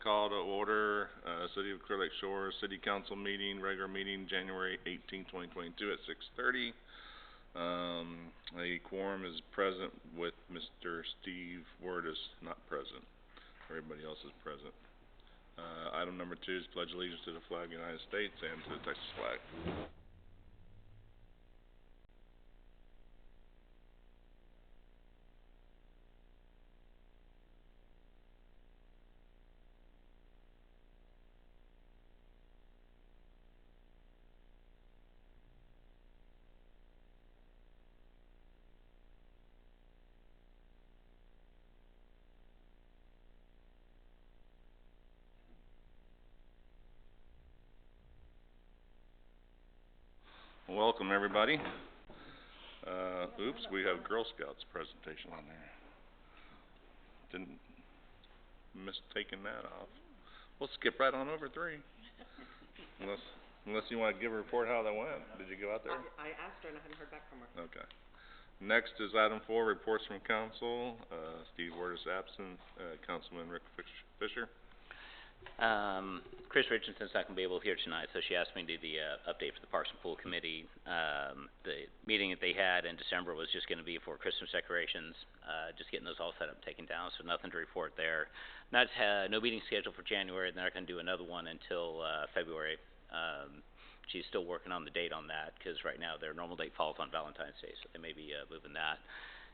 call to order, City of Clear Lake Shores City Council meeting, regular meeting, January 18, 2022 at 6:30. A quorum is present with Mr. Steve Vargas not present. Everybody else is present. Item number 2 is pledge allegiance to the flag of the United States and to the Texas flag. Welcome everybody. Oops, we have Girl Scouts presentation on there. Didn't miss taking that off. We'll skip right on over 3. Unless you want to give a report how that went. Did you go out there? I asked her and I hadn't heard back from her. Okay. Next is item 4, reports from council. Steve Vargas absent. Councilman Rick Fisher. Chris Richardson's not going to be able to be here tonight, so she asked me to do the update for the Parks and Pool Committee. The meeting that they had in December was just going to be for Christmas decorations, just getting those all set up and taken down, so nothing to report there. No meeting scheduled for January, and they're not going to do another one until February. She's still working on the date on that, because right now their normal date falls on Valentine's Day, so they may be moving that.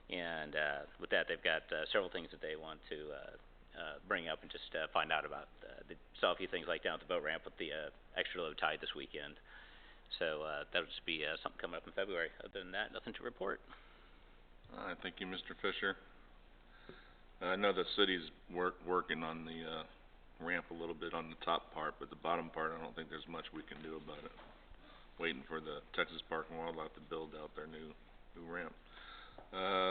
And with that, they've got several things that they want to bring up and just find out about. They saw a few things like down at the boat ramp with the extra low tide this weekend. So that'll just be something coming up in February. Other than that, nothing to report. All right, thank you, Mr. Fisher. I know the city's working on the ramp a little bit on the top part, but the bottom part, I don't think there's much we can do about it. Waiting for the Texas Park and Wildlife to build out their new ramp.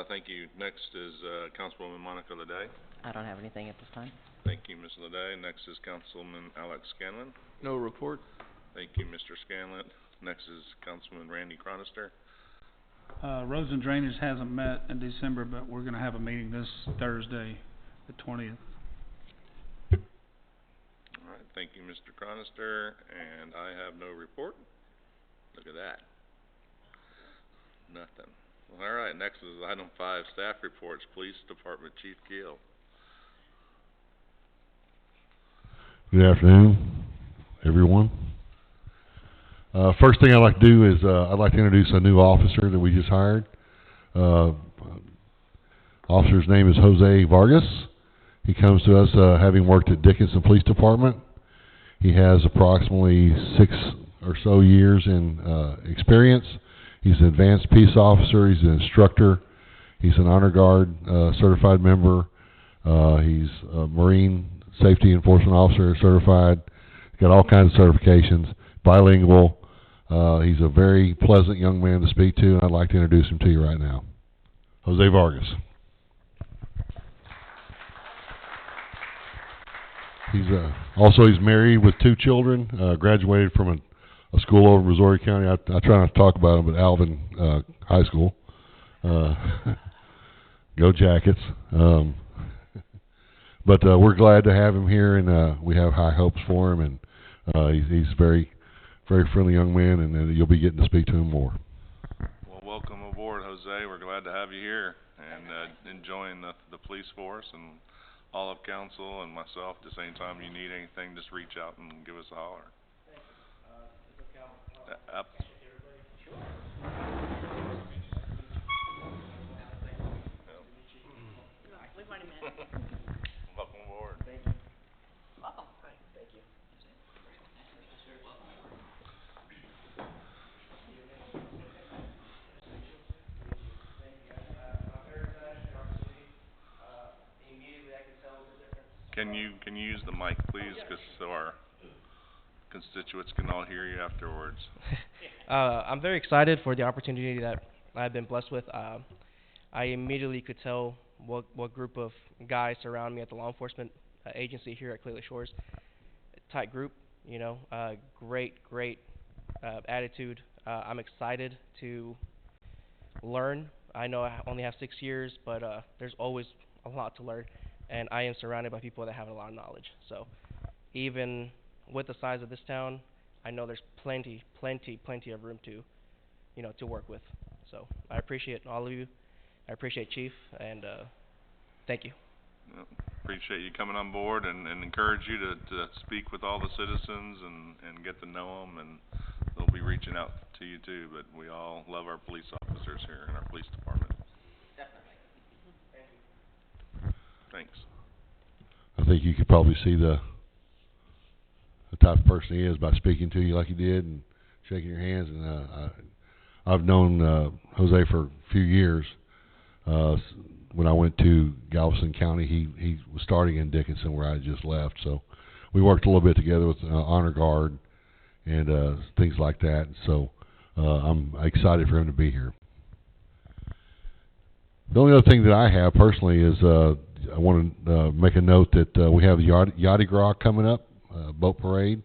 Thank you. Next is Councilwoman Monica Leday. I don't have anything at this time. Thank you, Ms. Leday. Next is Councilman Alex Scanlon. No report. Thank you, Mr. Scanlon. Next is Councilman Randy Chronister. Roads and Drainage hasn't met in December, but we're going to have a meeting this Thursday, the 20th. All right, thank you, Mr. Chronister. And I have no report. Look at that. Nothing. All right, next is item 5, staff reports. Police Department Chief Keel. Good afternoon, everyone. First thing I'd like to do is I'd like to introduce a new officer that we just hired. Officer's name is Jose Vargas. He comes to us having worked at Dickinson Police Department. He has approximately 6 or so years in experience. He's an advanced peace officer. He's an instructor. He's an honor guard certified member. He's a Marine Safety Enforcement Officer certified. He's got all kinds of certifications. Bilingual. He's a very pleasant young man to speak to, and I'd like to introduce him to you right now. Jose Vargas. He's he's married with 2 children. Graduated from a school over in Missouri County. I try not to talk about him, but Alvin High School. Go Jackets. But we're glad to have him here, and we have high hopes for him. And he's very, very friendly young man, and you'll be getting to speak to him more. Well, welcome aboard, Jose. We're glad to have you here and enjoying the police force and all of council and myself. At the same time, you need anything, just reach out and give us a holler. Welcome aboard. Thank you. Welcome. Hi. Thank you. Can you use the mic, please, because so our constituents can all hear you afterwards. I'm very excited for the opportunity that I've been blessed with. I immediately could tell what group of guys surround me at the law enforcement agency here at Clear Lake Shores. Tight group, you know, great attitude. I'm excited to learn. I know I only have 6 years, but there's always a lot to learn, and I am surrounded by people that have a lot of knowledge. So even with the size of this town, I know there's plenty of room to, to work with. So I appreciate all of you. I appreciate Chief, and thank you. Yep. Appreciate you coming on board, and encourage you to speak with all the citizens and get to know them, and they'll be reaching out to you too. But we all love our police officers here in our police department. Definitely. Thanks. I think you could probably see the type of person he is by speaking to you like he did and shaking your hands. And I've known Jose for a few years. When I went to Galveston County, he was starting in Dickinson where I had just left. So we worked a little bit together with Honor Guard and things like that. So I'm excited for him to be here. The only other thing that I have personally is I want to make a note that we have the Yachty Gras coming up, boat parade.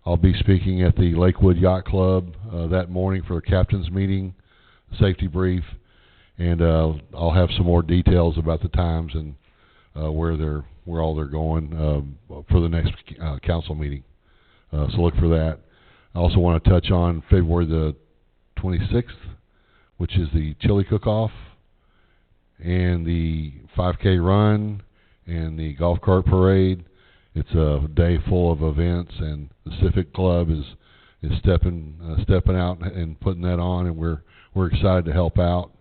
I'll be speaking at the Lakewood Yacht Club that morning for the captain's meeting, safety brief, and I'll have some more details about the times and where all they're going for the next council meeting. So look for that. I also want to touch on February the 26th, which is the chili cook-off, and the 5K run, and the golf cart parade. It's a day full of events, and the Civic Club is stepping out and putting that on, and we're excited to help out.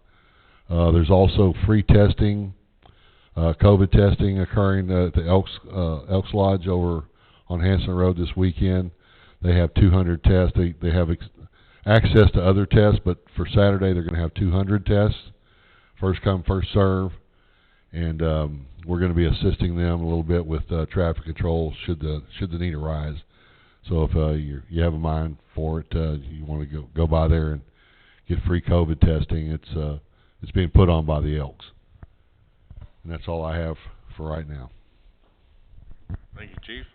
There's also free testing, COVID testing occurring at the Elks Lodge over on Hanson Road this weekend. They have 200 tests. They have access to other tests, but for Saturday they're going to have 200 tests. First come, first serve, and we're going to be assisting them a little bit with traffic control should the need arise. So if you have a mind for it, you want to go by there and get free COVID testing. It's being put on by the Elks, and that's all I have for right now. Thank you, Chief.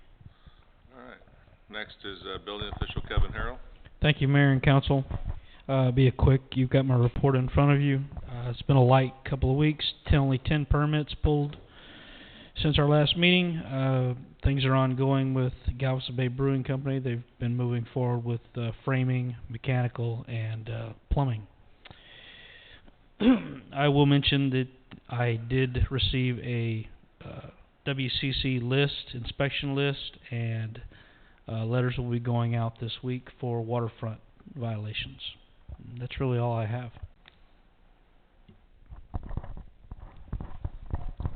All right. Next is Building Official Kevin Harrow. Thank you, Mayor and Council. Be quick. You've got my report in front of you. It's been a light couple of weeks. Only 10 permits pulled since our last meeting. Things are ongoing with Galveston Bay Brewing Company. They've been moving forward with framing, mechanical, and plumbing. I will mention that I did receive a WCC inspection list, and letters will be going out this week for waterfront violations. That's really all I have. All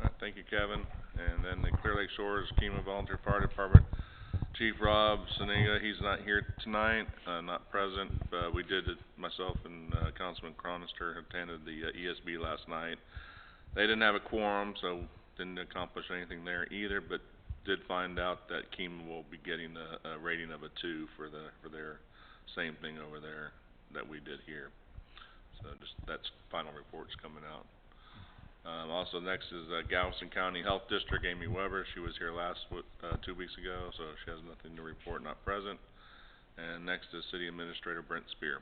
right, thank you, Kevin. And then the Clear Lake Shores Kima Volunteer Fire Department Chief Rob Saniga, he's not here tonight, not present. We did, myself and Councilman Cronister attended the ESB last night. They didn't have a quorum, so didn't accomplish anything there either, but did find out that Kima will be getting a rating of a 2 for their same thing over there that we did here. So just that's final reports coming out. Also next is Galveston County Health District, Amy Weber. She was here 2 weeks ago, so she has nothing to report, not present. And next is City Administrator Brent Spear.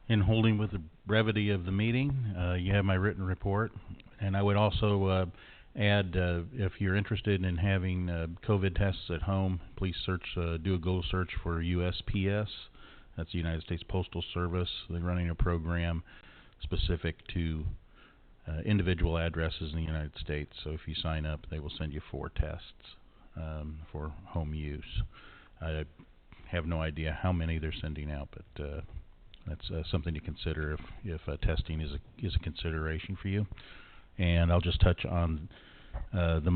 In holding with the brevity of the meeting, you have my written report. And I would also add, if you're interested in having COVID tests at home, please do a Google search for USPS. That's the United States Postal Service. They're running a program specific to individual addresses in the United States. So if you sign up, they will send you 4 tests for home use. I have no idea how many they're sending out, but that's something to consider if testing is a consideration for you. And I'll just touch on the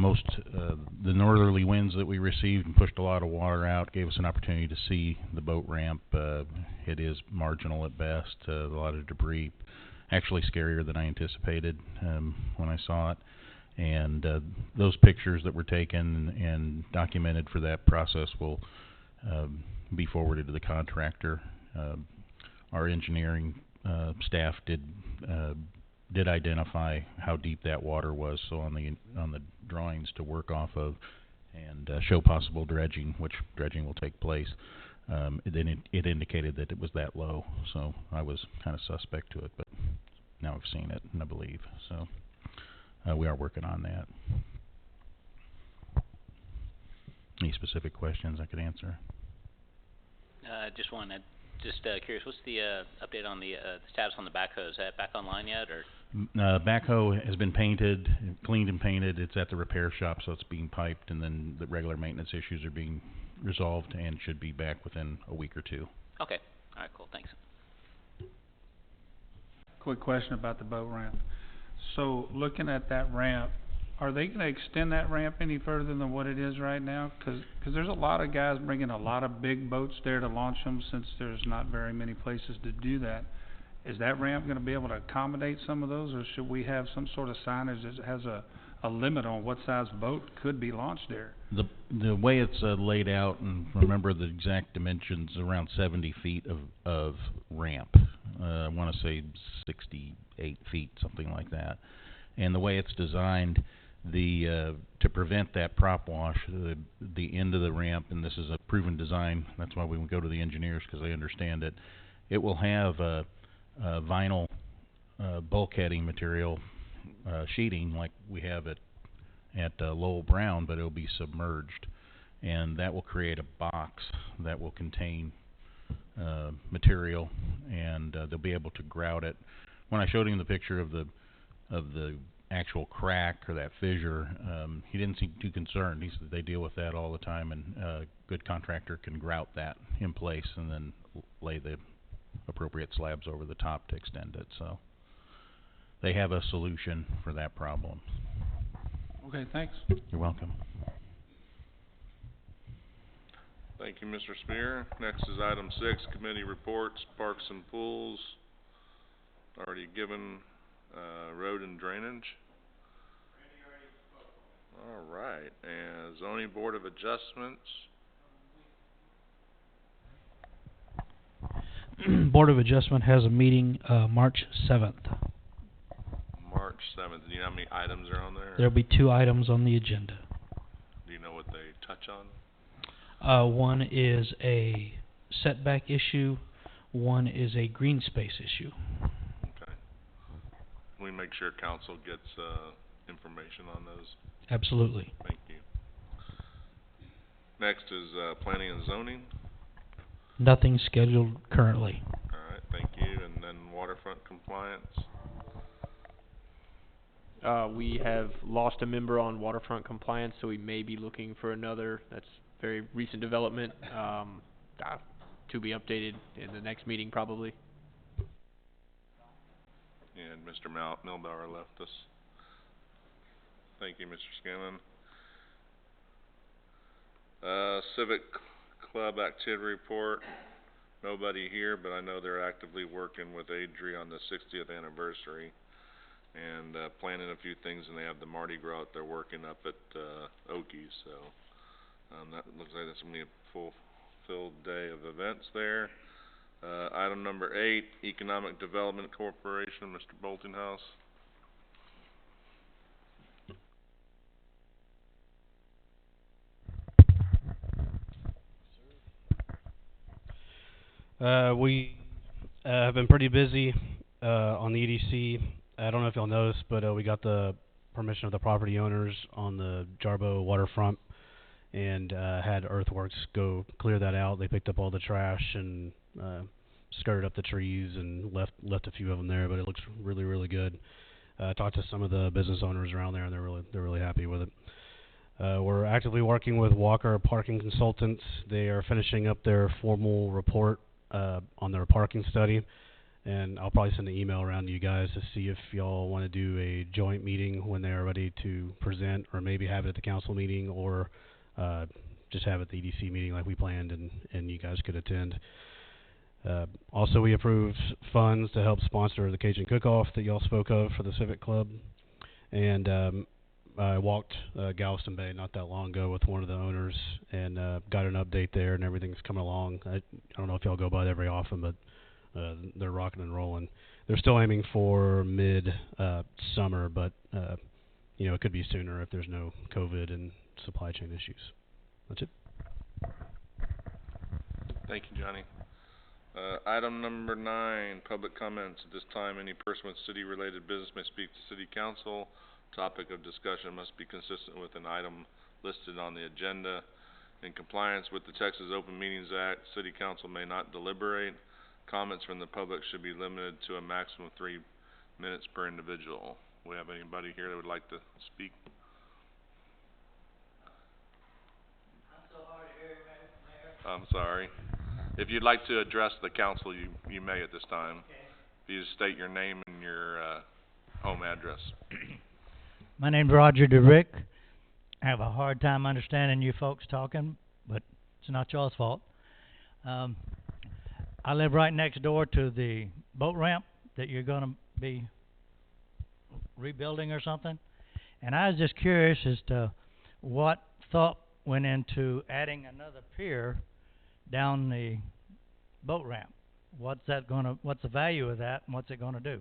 northerly winds that we received and pushed a lot of water out, gave us an opportunity to see the boat ramp. It is marginal at best, a lot of debris. Actually scarier than I anticipated when I saw it. And those pictures that were taken and documented for that process will be forwarded to the contractor. Our engineering staff did identify how deep that water was, so on the drawings to work off of and show possible dredging, which dredging will take place. It indicated that it was that low, so I was kind of suspect to it, but now I've seen it, and I believe. So we are working on that. Any specific questions I could answer? Just curious, what's the, update on the status on the backhoe? Is that back online yet, or? Backhoe has been painted, cleaned and painted. It's at the repair shop, so it's being piped, and then the regular maintenance issues are being resolved and should be back within a week or two. Okay, alright, cool, thanks. Quick question about the boat ramp. So, looking at that ramp, are they gonna extend that ramp any further than what it is right now? 'Cause there's a lot of guys bringing a lot of big boats there to launch them, since there's not very many places to do that. Is that ramp gonna be able to accommodate some of those, or should we have some sort of signage that has a limit on what size boat could be launched there? The way it's laid out, and remember the exact dimensions, around 70 feet of ramp. I want to say 68 feet, something like that. And the way it's designed, to prevent that prop wash, the end of the ramp, and this is a proven design, that's why we would go to the engineers, because they understand it. It will have vinyl bulkheading material sheeting like we have at Lowell Brown, but it'll be submerged, and that will create a box that will contain material, and they'll be able to grout it. When I showed him the picture of the actual crack or that fissure, he didn't seem too concerned. He said they deal with that all the time, and a good contractor can grout that in place and then lay the appropriate slabs over the top to extend it. So they have a solution for that problem. Okay, thanks. You're welcome. Thank you, Mr. Spear. Next is item 6, committee reports, parks and pools. Already given, road and drainage. All right, and zoning board of adjustments. Board of Adjustment has a meeting, March 7th. March 7th. Do you know how many items are on there? There'll be 2 items on the agenda. Do you know what they touch on? One is a setback issue, one is a green space issue. Okay. We make sure council gets information on those. Absolutely. Thank you. Next is planning and zoning. Nothing scheduled currently. All right, thank you. And then waterfront compliance. We have lost a member on Waterfront Compliance, so we may be looking for another. That's very recent development, to be updated in the next meeting probably. And Mr. Milbauer left us. Thank you, Mr. Scanlon. Civic Club activity report. Nobody here, but I know they're actively working with Adri on the 60th anniversary. And planning a few things, and they have the Mardi Gras they're working up at Okies, so that looks like that's going to be a fulfilled day of events there. Item number 8, Economic Development Corporation, Mr. Boltinghouse. We have been pretty busy on the EDC. I don't know if y'all noticed, but we got the permission of the property owners on the Jarvo waterfront, and had Earthworks go clear that out. They picked up all the trash and skirted up the trees and left a few of them there, but it looks really, really good. Talked to some of the business owners around there, and they're really happy with it. We're actively working with Walker Parking Consultants. They are finishing up their formal report on their parking study. And I'll probably send an email around to you guys to see if y'all want to do a joint meeting when they are ready to present, or maybe have it at the council meeting, or just have it at the EDC meeting like we planned, and you guys could attend. Also, we approved funds to help sponsor the Cajun cook-off that y'all spoke of for the Civic Club. And I walked Galveston Bay not that long ago with one of the owners, and got an update there, and everything's coming along. I don't know if y'all go by there very often, but they're rocking and rolling. They're still aiming for mid-summer, but it could be sooner if there's no COVID and supply chain issues. That's it. Thank you, Johnny. Item number 9, public comments. At this time, any person with city-related business may speak to City Council. Topic of discussion must be consistent with an item listed on the agenda. In compliance with the Texas Open Meetings Act, City Council may not deliberate. Comments from the public should be limited to a maximum of 3 minutes per individual. We have anybody here that would like to speak? I'm sorry. If you'd like to address the council, you may at this time. If you just state your name and your home address. My name's Roger DeRick. I have a hard time understanding you folks talking, but it's not y'all's fault. I live right next door to the boat ramp that you're going to be rebuilding or something. And I was just curious as to what thought went into adding another pier down the boat ramp. What's the value of that, and what's it gonna do?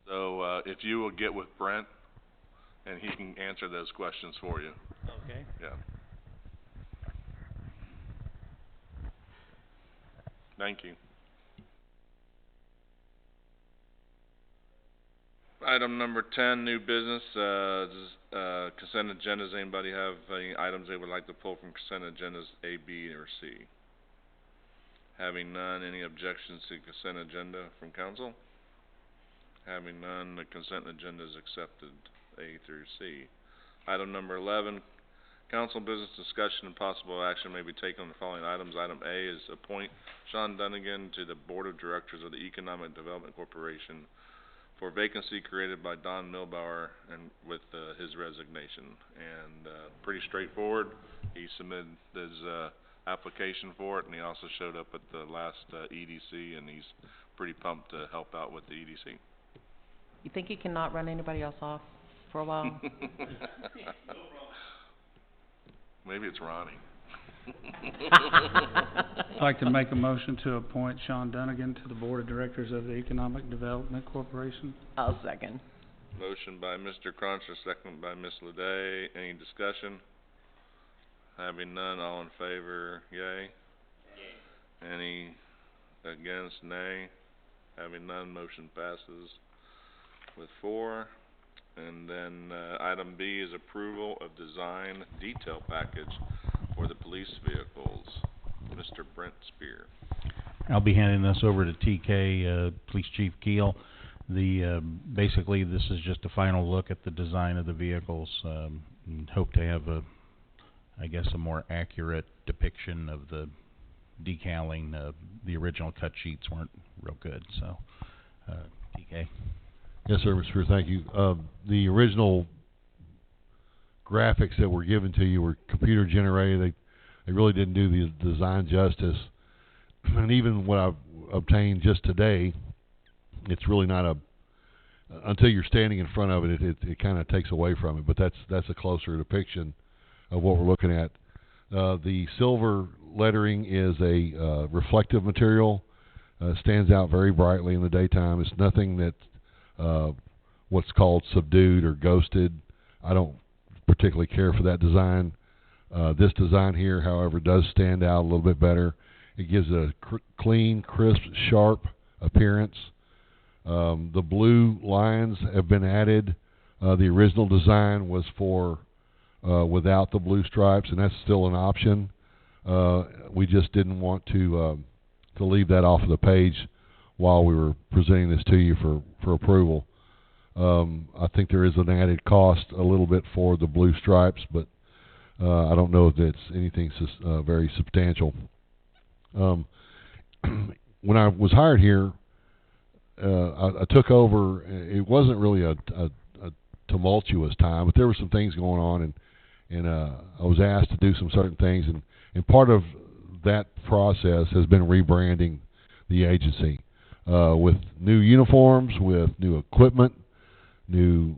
So, if you will get with Brent, and he can answer those questions for you. Okay. Yeah. Thank you. Item number 10, new business, consent agendas. Anybody have any items they would like to pull from consent agendas A, B, or C? Having none, any objections to consent agenda from council? Having none, the consent agenda is accepted, A through C. Item number 11, council business discussion and possible action may be taken on the following items. Item A is appoint Sean Dunnigan to the Board of Directors of the Economic Development Corporation for vacancy created by Don Milbauer and with his resignation. And pretty straightforward. He submitted his application for it, and he also showed up at the last EDC, and he's pretty pumped to help out with the EDC. You think you cannot run anybody else off for a while? Maybe it's Ronnie. I'd like to make a motion to appoint Sean Dunnigan to the Board of Directors of the Economic Development Corporation. I'll second. Motion by Mr. Cruncher, second by Ms. Leday. Any discussion? Having none, all in favor, yay? Yay. Any against, nay? Having none, motion passes with 4. And then item B is approval of design detail package for the police vehicles. Mr. Brent Spear. I'll be handing this over to TK, Police Chief Keel. Basically, this is just a final look at the design of the vehicles. And hope to have a more accurate depiction of the decaling. The original cut sheets weren't real good, so TK. Yes, sir, Mr. Spear, thank you. The original graphics that were given to you were computer generated. They really didn't do the design justice. And even what I've obtained just today, it's really not until you're standing in front of it, it kind of takes away from it. But that's a closer depiction of what we're looking at. The silver lettering is a reflective material. Stands out very brightly in the daytime. It's nothing that what's called subdued or ghosted. I don't particularly care for that design. This design here, however, does stand out a little bit better. It gives a clean, crisp, sharp appearance. The blue lines have been added. The original design was for without the blue stripes, and that's still an option. We just didn't want to leave that off of the page while we were presenting this to you for approval. I think there is an added cost a little bit for the blue stripes, but I don't know if it's anything very substantial. When I was hired here, I took over. It wasn't really a tumultuous time, but there were some things going on, and I was asked to do some certain things, and part of that process has been rebranding the agency with new uniforms, with new equipment, new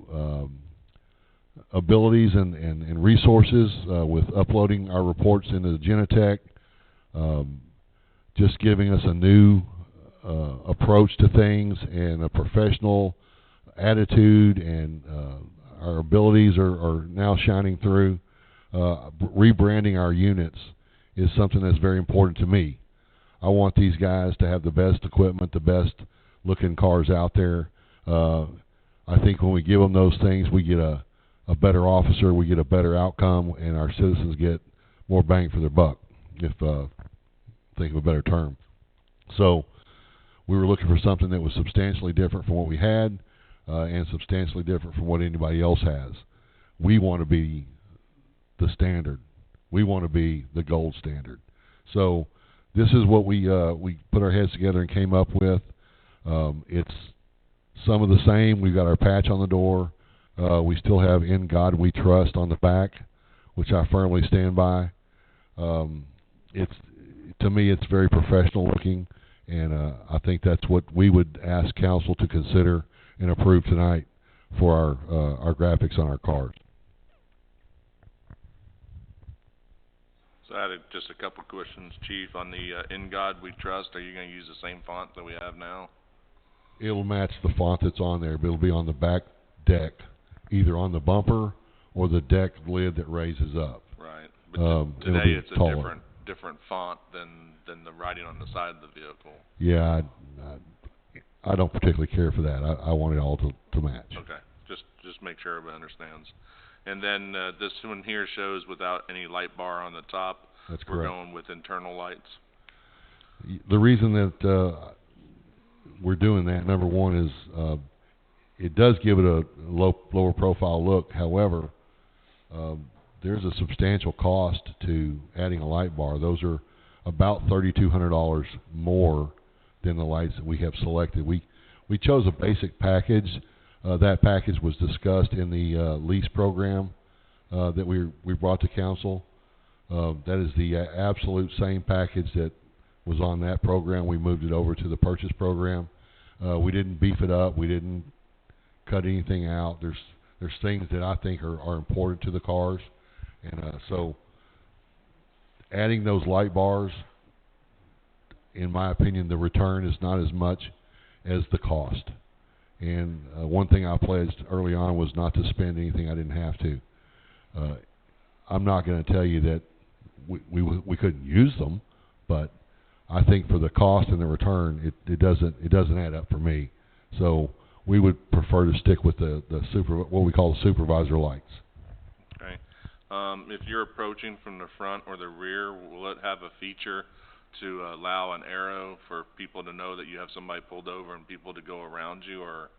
abilities and resources, with uploading our reports into the Genetech, just giving us a new approach to things and a professional attitude, and our abilities are now shining through. Rebranding our units is something that's very important to me. I want these guys to have the best equipment, the best looking cars out there. I think when we give them those things, we get a a better officer, we get a better outcome, and our citizens get more bang for their buck, if think of a better term. So we were looking for something that was substantially different from what we had, and substantially different from what anybody else has. We want to be the standard. We want to be the gold standard. So this is what we put our heads together and came up with. It's some of the same. We've got our patch on the door. We still have "In God We Trust" on the back, which I firmly stand by. To me, it's very professional looking, and I think that's what we would ask council to consider and approve tonight for our graphics on our cars. So I had just a couple questions, Chief. On the "In God We Trust," are you going to use the same font that we have now? It'll match the font that's on there, but it'll be on the back deck, either on the bumper or the deck lid that raises up. Right. But today it's a taller. different font than the writing on the side of the vehicle. Yeah, I don't particularly care for that. I want it all to match. Okay. Just make sure everybody understands. And then this one here shows without any light bar on the top. That's We're correct. going with internal lights. The reason that we're doing that, number one, is it does give it a lower profile look. However, there's a substantial cost to adding a light bar. Those are about $3,200 more than the lights that we have selected. We chose a basic package. That package was discussed in the lease program that we brought to council. That is the absolute same package that was on that program. We moved it over to the purchase program. We didn't beef it up. We didn't cut anything out. There's things that I think are important to the cars, and so adding those light bars, in my opinion, the return is not as much as the cost. And one thing I pledged early on was not to spend anything I didn't have to. I'm not going to tell you that we couldn't use them, but I think for the cost and the return, it doesn't add up for me. So we would prefer to stick with what we call the supervisor lights. Okay. If you're approaching from the front or the rear, will it have a feature to allow an arrow for people to know that you have somebody pulled over and people to go around you, or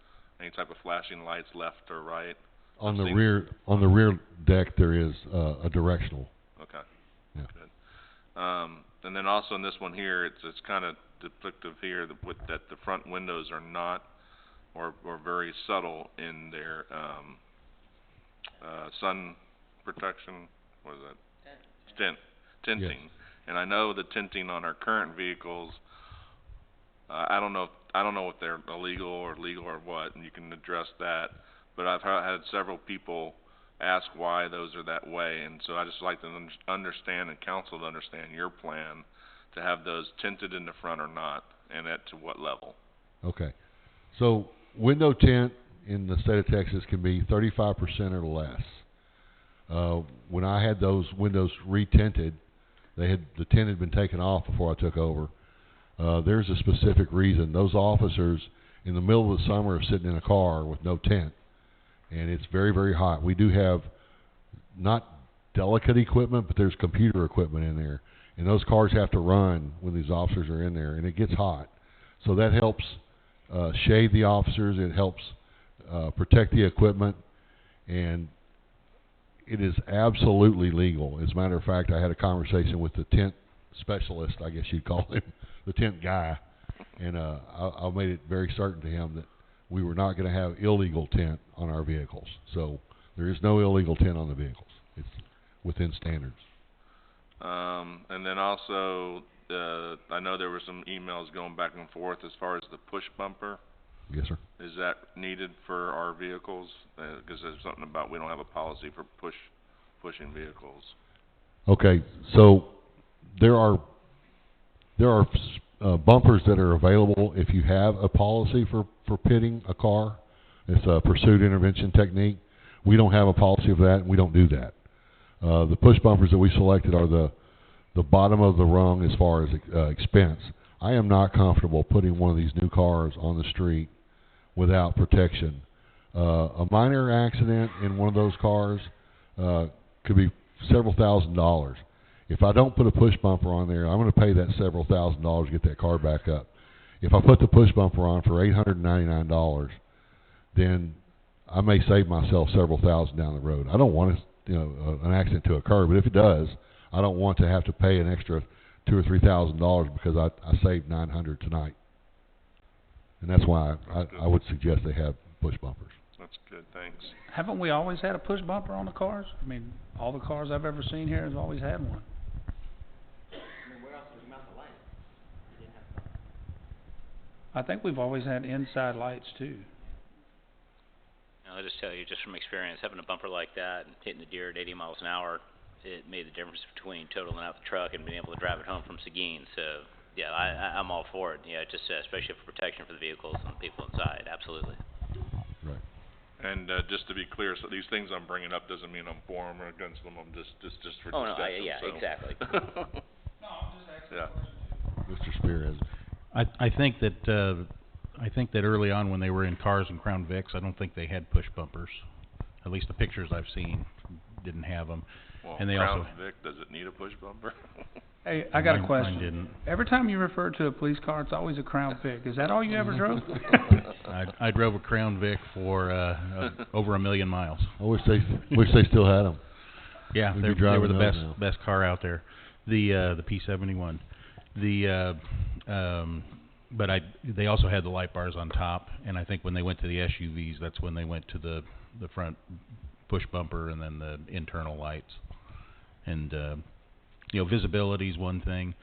any type of flashing lights left or right? On the rear deck, there is a directional. Okay. Yeah. Good. And then also in this one here, it's kind of depictive here that the front windows are not or very subtle in their sun protection. What is that? Tinting. Yes. And I know the tinting on our current vehicles, I don't know if they're illegal or legal or what, and you can address that. But I've had several people ask why those are that way, and so I just like to understand and council to understand your plan to have those tinted in the front or not, and at to what level. Okay. So window tint in the state of Texas can be 35% or less. When I had those windows re-tinted, the tint had been taken off before I took over. There's a specific reason. Those officers in the middle of the summer are sitting in a car with no tint, and it's very, very hot. We do have not delicate equipment, but there's computer equipment in there, and those cars have to run when these officers are in there, and it gets hot. So that helps shade the officers. It helps protect the equipment, and it is absolutely legal. As a matter of fact, I had a conversation with the tint specialist, I guess you'd call him, the tint guy, and I made it very certain to him that we were not going to have illegal tint on our vehicles. So there is no illegal tint on the vehicles. It's within standards. And then also, I know there were some emails going back and forth as far as the push bumper. Yes, sir. Is that needed for our vehicles? Because there's something about we don't have a policy for pushing vehicles. Okay, so there are bumpers that are available if you have a policy for pitting a car. It's a pursuit intervention technique. We don't have a policy of that, and we don't do that. The push bumpers that we selected are the bottom of the rung as far as expense. I am not comfortable putting one of these new cars on the street without protection. A minor accident in one of those cars, could be several $1,000s. If I don't put a push bumper on there, I'm going to pay that several $1,000s to get that car back up. If I put the push bumper on for $899, then I may save myself several thousand down the road. I don't want an accident to occur, but if it does, I don't want to have to pay an extra $2,000 or $3,000 because I saved $900 tonight. And that's why I would suggest they have push bumpers. That's good, thanks. Haven't we always had a push bumper on the cars? I mean, all the cars I've ever seen here has always had one. I think we've always had inside lights too. I'll just tell you, just from experience, having a bumper like that and hitting the deer at 80 miles an hour, it made the difference between totaling out the truck and being able to drive it home from Seguin. So, yeah, I'm all for it. Yeah, just especially for protection for the vehicles and the people inside. Absolutely. Right. And just to be clear, so these things I'm bringing up doesn't mean I'm for them or against them. I'm just for Oh, no, discussion. yeah, so. exactly. No, I'm just asking Yeah. Mr. Spear has. I think that early on when they were in cars and Crown Vics, I don't think they had push bumpers. At least the pictures I've seen didn't have them. Well, And they Crown also Vic, does it need a push bumper? Hey, I got a Mine question. didn't. Every time you refer to a police car, it's always a Crown Vic. Is that all you ever drove? I drove a Crown Vic for over 1 million miles. I wish they still had them. Yeah, We'd they be were driving the those now. best car out there. The P-71. But they also had the light bars on top, and I think when they went to the SUVs, that's when they went to the front push bumper and then the internal lights. And visibility is one thing.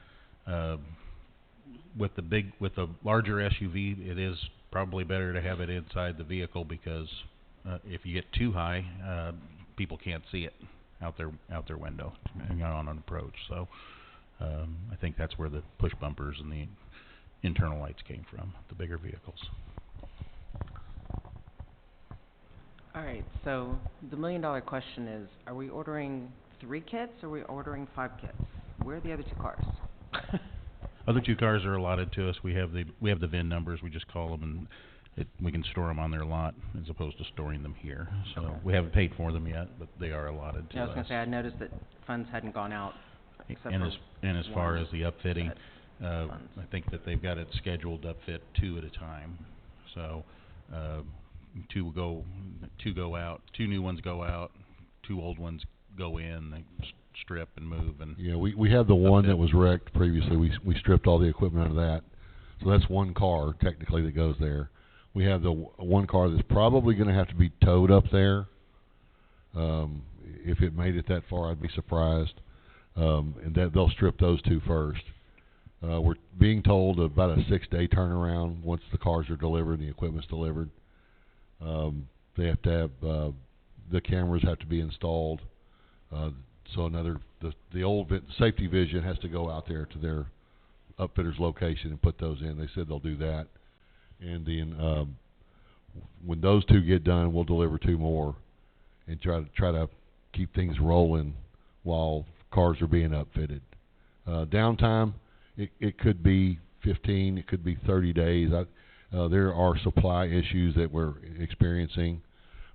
With the larger SUV, it is probably better to have it inside the vehicle because if you get too high, people can't see it out their window on an approach. So I think that's where the push bumpers and the internal lights came from, the bigger vehicles. All right, so the $1 million question is, are we ordering 3 kits or are we ordering 5 kits? Where are the other 2 cars? Other 2 cars are allotted to us. We have the VIN numbers. We just call them, and we can store them on their lot as opposed to storing them here. So Okay. we haven't paid for them yet, but they are allotted to Yeah, I was us. going to say, I noticed that funds hadn't gone out except And for as far one as the upfitting, set funds. I think that they've got it scheduled to upfit 2 at a time. So 2 go out, 2 new ones go out, 2 old ones go in. They strip and move and. Yeah, we had the one that was wrecked previously. We stripped all the equipment out of that. So that's one car technically that goes there. We have the one car that's probably going to have to be towed up there. If it made it that far, I'd be surprised. And that they'll strip those 2 first. We're being told about a 6-day turnaround once the cars are delivered and the equipment's delivered. They have to have the cameras have to be installed. So the old safety vision has to go out there to their upfitter's location and put those in. They said they'll do that. And then when those 2 get done, we'll deliver 2 more and try to keep things rolling while cars are being upfitted. Downtime, it could be 15, it could be 30 days. There are supply issues that we're experiencing.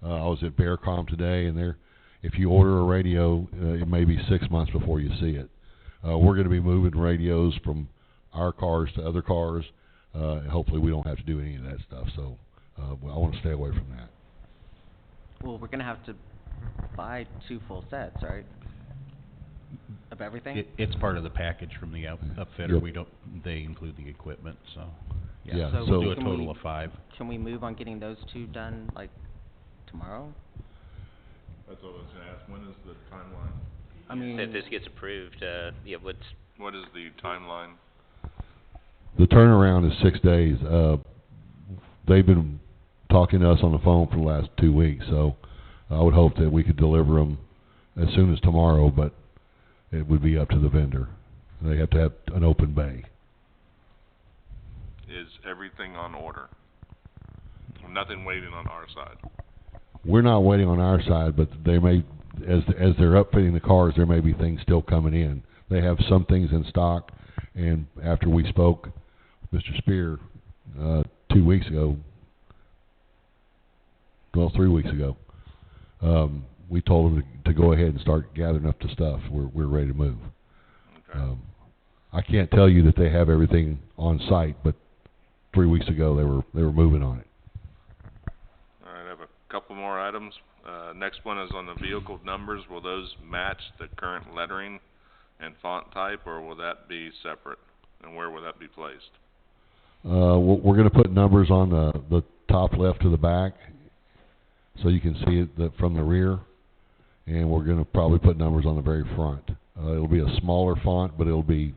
I was at Bearcom today, and if you order a radio, it may be 6 months before you see it. We're going to be moving radios from our cars to other cars. And hopefully we don't have to do any of that stuff. So I want to stay away from that. Well, we're going to have to buy 2 full sets, right? Of everything? It's part of the package from the upfitter. Yep. They include the equipment, so. Yeah, So so we'll do a can total we- of 5. Can we move on getting those 2 done, like, tomorrow? That's what I was going to ask. When is the timeline? I mean, If this gets approved, What is the timeline? the turnaround is 6 days. They've been talking to us on the phone for the last 2 weeks, so I would hope that we could deliver them as soon as tomorrow, but it would be up to the vendor. They have to have an open bay. Is everything on order? Nothing waiting on our side? We're not waiting on our side, but they may, as they're upfitting the cars, there may be things still coming in. They have some things in stock, and after we spoke, Mr. Spear, 2 weeks ago, 3 weeks ago. We told them to go ahead and start gathering up the stuff. We're ready to move. Okay. I can't tell you that they have everything on site, but 3 weeks ago they were moving on it. All right, I have a couple more items. Next one is on the vehicle numbers. Will those match the current lettering and font type, or will that be separate? And where will that be placed? We're going to put numbers on the top left to the back, so you can see it from the rear, and we're going to probably put numbers on the very front. It'll be a smaller font, but it'll be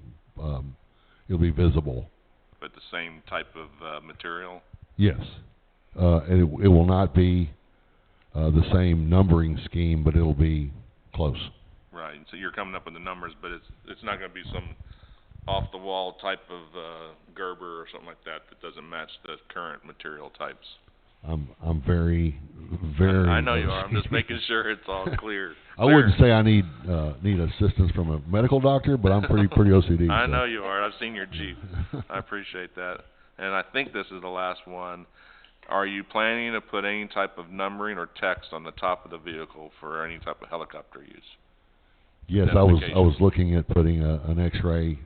visible. But the same type of material? Yes. It will not be the same numbering scheme, but it'll be close. Right. So you're coming up with the numbers, but it's not going to be some off-the-wall type of Gerber or something like that doesn't match the current material types. I'm very. I know you are. I'm just making sure it's all clear. I wouldn't say I need assistance from a medical doctor, but I'm pretty OCD. I so. know you are. I've seen your Jeep. I appreciate that. And I think this is the last one. Are you planning to put any type of numbering or text on the top of the vehicle for any type of helicopter use? Yes, I was looking at putting an X-ray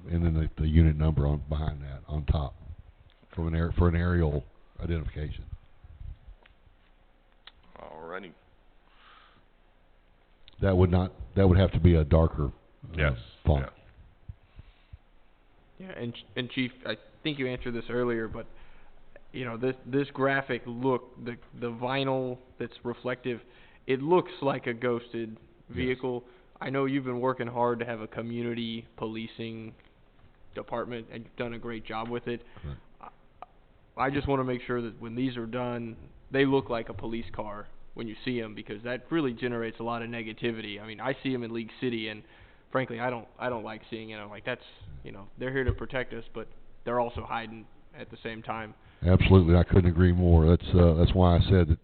and then the unit number on behind that on top for an aerial identification. Alrighty. That would have to be a darker font. Yeah, and Chief, I think you answered this earlier, but you know, this graphic look, the vinyl that's reflective, it looks like a ghosted vehicle. Yes. I know you've been working hard to have a community policing department, and you've done a great job with it. Right. I just want to make sure that when these are done, they look like a police car when you see them, because that really generates a lot of negativity. I mean, I see them in League City, and frankly, I don't like seeing it. I'm like, that's, you know, they're here to protect us, but they're also hiding at the same time. Absolutely, I couldn't agree more. That's why I said that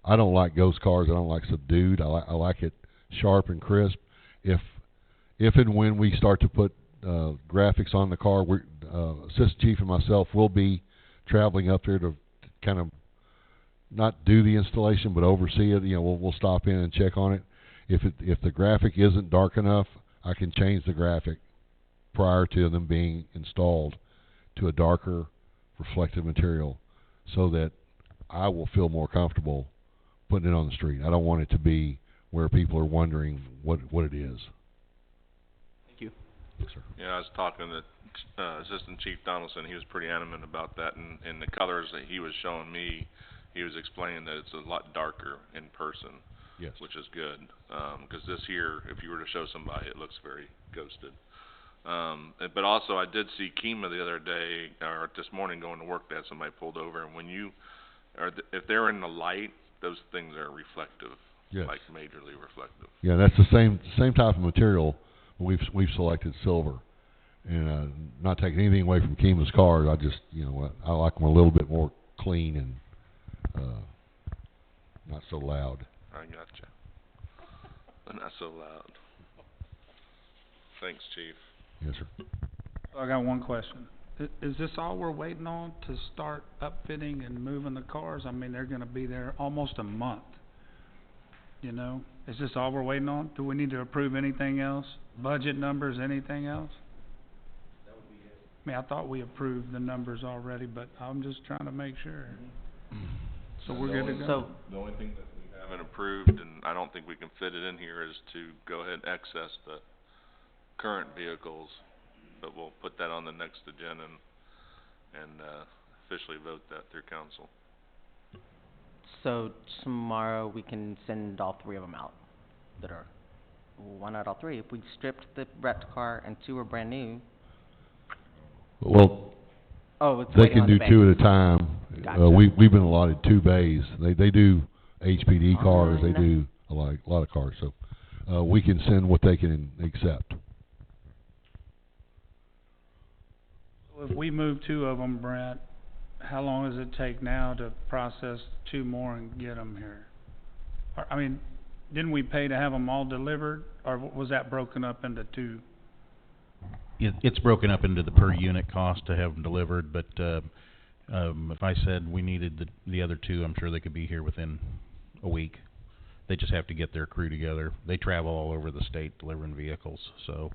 I don't like ghost cars. I don't like subdued. I like it sharp and crisp. If and when we start to put graphics on the car, Assistant Chief and myself will be traveling up there to kind of not do the installation but oversee it. You know, we'll stop in and check on it. If the graphic isn't dark enough, I can change the graphic prior to them being installed to a darker reflective material, so that I will feel more comfortable putting it on the street. I don't want it to be where people are wondering what it is. Thank you. Yes, sir. Yeah, I was talking to Assistant Chief Donaldson. He was pretty adamant about that, and the colors that he was showing me, he was explaining that it's a lot darker in person. Yes. Which is good, because this here, if you were to show somebody, it looks very ghosted. But also, I did see Kima the other day, or this morning going to work, that somebody pulled over, and when if they're in the light, those things are reflective. Yes. Like majorly reflective. Yeah, that's the same type of material. We've selected silver, and not taking anything away from Kima's cars. I just, you know, I like them a little bit more clean and not so loud. I gotcha. But not so loud. Thanks, Chief. Yes, sir. I got one question. Is this all we're waiting on to start upfitting and moving the cars? I mean, they're going to be there almost a month. You know, is this all we're waiting on? Do we need to approve anything else? Budget numbers, anything else? That would be it. I mean, I thought we approved the numbers already, but I'm just trying to make sure. So we're good to go? The only thing that we haven't approved, and I don't think we can fit it in here, is to go ahead and access the current vehicles, but we'll put that on the next agenda and officially vote that through council. So tomorrow we can send all three of them out that are, why not all three? If we stripped the wrecked car and two are brand new. Well, they can do two at a time. Gotcha. We've been allotted 2 bays. They do HPD cars. They do a lot of cars. So we can send what they can accept. If we move 2 of them, Brent, how long does it take now to process 2 more and get them here? I mean, didn't we pay to have them all delivered, or was that broken up into 2? It's broken up into the per unit cost to have them delivered, but if I said we needed the other 2, I'm sure they could be here within a week. They just have to get their crew together. They travel all over the state delivering vehicles, so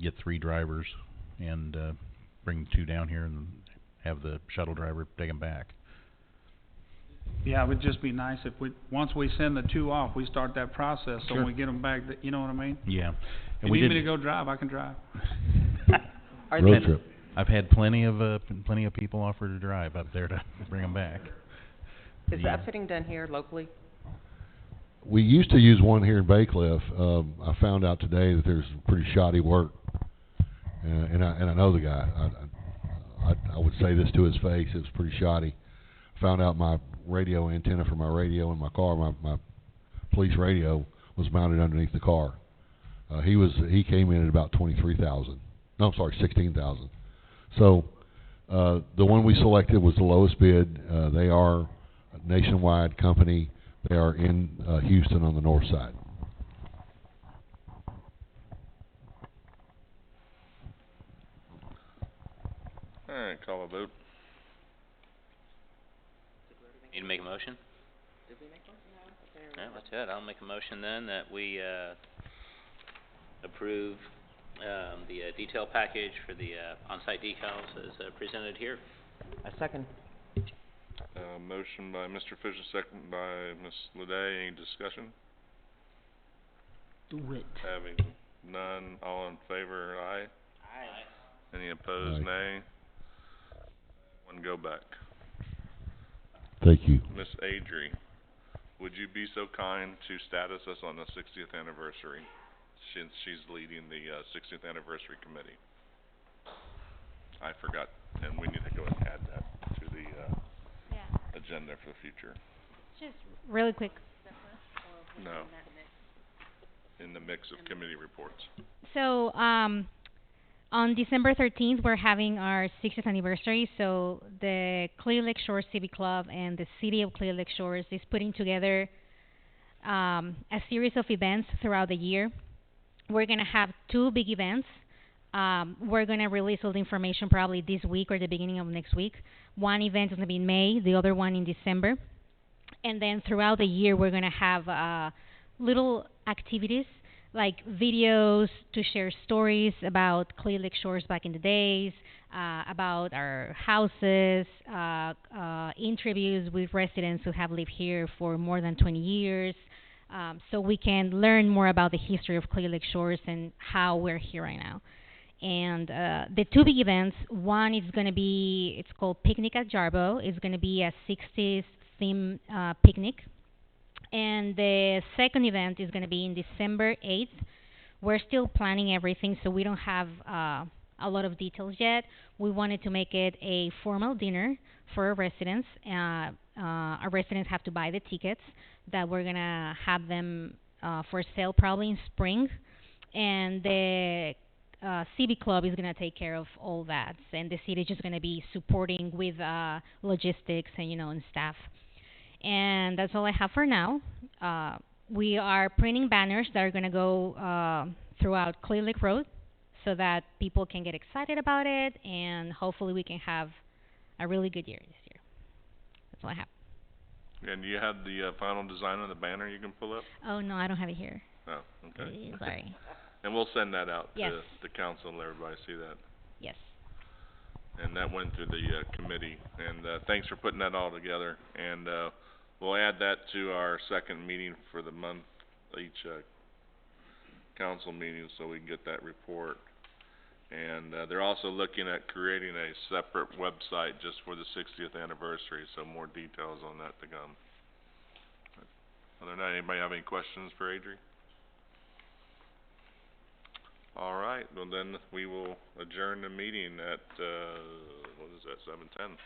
get 3 drivers and bring 2 down here and have the shuttle driver take them back. Yeah, it would just be nice if once we send the 2 off, we start that process, so when Sure. we get them back, you know what I mean? Yeah. If And you we need me did to go drive, I can drive. Road trip. I've had plenty of people offer to drive up there to bring them back. Is Yeah. that fitting done here locally? We used to use one here in Bay Cliff. I found out today that there's pretty shoddy work, and I know the guy. I would say this to his face. It was pretty shoddy. Found out my radio antenna for my radio in my car, my police radio, was mounted underneath the car. He came in at about 23,000. No, I'm sorry, 16,000. So the one we selected was the lowest bid. They are a nationwide company. They are in Houston on the north side. Alright, call a vote. Need to make a motion? Did we make one? No. Alright, that's it. I'll make a motion then that we, approve, the detail package for the, on-site decals as, presented here. A second. Motion by Mr. Fisher, second by Ms. Leday. Any discussion? Do it. Having none, all in favor, aye. Aye. Any opposed, Aye. nay. One go back. Thank you. Miss Adri, would you be so kind to status us on the 60th anniversary, since she's leading the 60th anniversary committee? I forgot, and we need to go and add that to the agenda for the future. Just really quick. No. In the mix of committee reports. So, on December 13th, we're having our 60th anniversary. So, the Clear Lake Shores Civic Club and the City of Clear Lake Shores is putting together a series of events throughout the year. We're going to have 2 big events. We're going to release all the information probably this week or the beginning of next week. One event is going to be in May, the other one in December. And then throughout the year, we're going to have little activities like videos to share stories about Clear Lake Shores back in the days, about our houses, interviews with residents who have lived here for more than 20 years, so we can learn more about the history of Clear Lake Shores and how we're here right now. And the 2 big events, one is going to be, it's called Picnic at Jarvo. It's going to be a 60s theme picnic. And the second event is going to be in December 8th. We're still planning everything, so we don't have a lot of details yet. We wanted to make it a formal dinner for our residents. Our residents have to buy the tickets that we're going to have them for sale probably in spring. And the Civic Club is going to take care of all that. And the city is just going to be supporting with logistics and, and staff. And that's all I have for now. We are printing banners that are going to go throughout Clear Lake Road so that people can get excited about it, and hopefully we can have a really good year this year. That's all I have. And you have the final design of the banner you can pull up? Oh, no, I don't have it here. Oh, okay. Sorry. And we'll send that out Yes. to the council and let everybody see that. Yes. And that went through the committee, and thanks for putting that all together. And we'll add that to our second meeting for the month, each council meeting, so we can get that report. And they're also looking at creating a separate website just for the 60th anniversary, so more details on that to come. Other than that, anybody have any questions for Adri? All right, well then we will adjourn the meeting at, what is that, 7:10?